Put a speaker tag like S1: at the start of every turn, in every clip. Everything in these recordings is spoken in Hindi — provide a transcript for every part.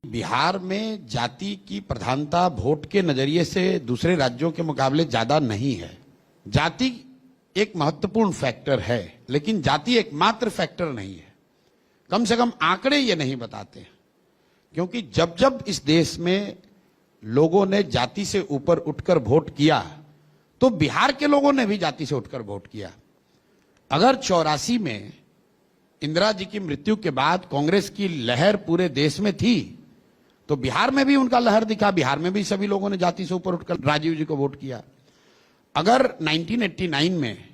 S1: बिहार में जाति की प्रधानता वोट के नजरिए से दूसरे राज्यों के मुकाबले ज्यादा नहीं है। जाति एक महत्वपूर्ण फैक्टर है, लेकिन जाति एकमात्र फैक्टर नहीं है। कम से कम आंकड़े ये नहीं बताते हैं, क्योंकि जब जब इस देश में लोगों ने जाति से ऊपर उठकर वोट किया, तो बिहार के लोगों ने भी जाति से उठकर वोट किया। अगर 84 में इंदिरा जी की मृत्यु के बाद कांग्रेस की लहर पूरे देश में थी, तो बिहार में भी उनका लहर दिखा। बिहार में भी सभी लोगों ने जाति से ऊपर उठकर राजीव जी को वोट किया। अगर 1989 में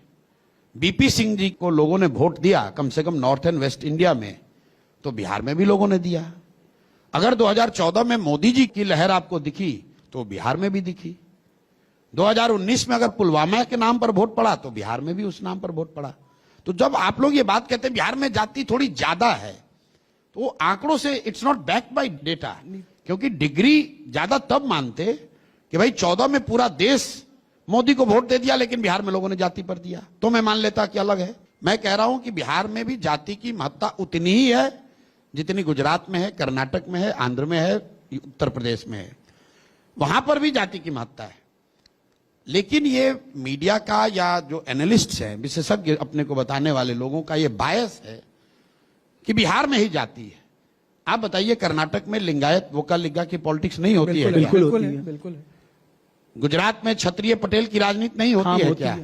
S1: बीपी सिंह जी को लोगों ने वोट दिया, कम से कम नॉर्थ एंड वेस्ट इंडिया में, तो बिहार में भी लोगों ने दिया। अगर 2014 में मोदी जी की लहर आपको दिखी, तो बिहार में भी दिखी। 2019 में अगर पुलवामा के नाम पर वोट पड़ा, तो बिहार में भी उस नाम पर वोट पड़ा। तो जब आप लोग ये बात कहते हैं बिहार में जाति थोड़ी ज्यादा है, तो वो आंकड़ों से it's not backed by data. क्योंकि डिग्री ज्यादा तब मानते कि भाई 14 में पूरा देश मोदी को वोट दे दिया, लेकिन बिहार में लोगों ने जाति पर दिया, तो मैं मान लेता कि अलग है। मैं कह रहा हूं कि बिहार में भी जाति की महत्ता उतनी ही है जितनी गुजरात में है, कर्नाटक में है, आंध्र में है, उत्तर प्रदेश में है। वहां पर भी जाति की महत्ता है। लेकिन ये मीडिया का या जो एनालिस्ट हैं, विशेषज्ञ अपने को बताने वाले लोगों का ये बायस है कि बिहार में ही जाति है। आप बताइए, कर्नाटक में लिंगायत वोकालिगा की पॉलिटिक्स नहीं होती है?
S2: बिल्कुल है।
S1: गुजरात में क्षत्रिय पटेल की राजनीति नहीं होती है क्या?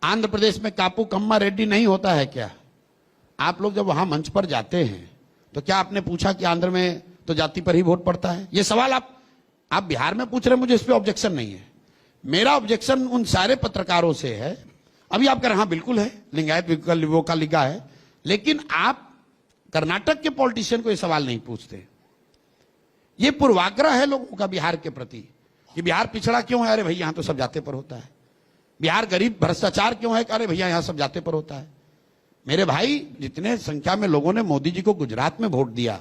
S1: आंध्र प्रदेश में कापू कम्मा रेड्डी नहीं होता है क्या? आप लोग जब वहां मंच पर जाते हैं, तो क्या आपने पूछा कि आंध्र में तो जाति पर ही वोट पड़ता है? ये सवाल आप बिहार में पूछ रहे हैं, मुझे इस पर ऑब्जेक्शन नहीं है। मेरा ऑब्जेक्शन उन सारे पत्रकारों से है। अभी आप कह रहे हैं हाँ बिल्कुल है, लिंगायत वोकालिगा है, लेकिन आप कर्नाटक के पॉलिटिशियन को ये सवाल नहीं पूछते। ये पूर्वाग्रह है लोगों का बिहार के प्रति कि बिहार पिछड़ा क्यों है? अरे भैया यहां तो सब जाते पर होता है। बिहार गरीब भ्रष्टाचार क्यों है? अरे भैया यहां सब जाते पर होता है। मेरे भाई, जितने संख्या में लोगों ने मोदी जी को गुजरात में वोट दिया,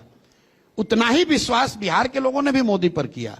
S1: उतना ही विश्वास बिहार के लोगों ने भी मोदी पर किया।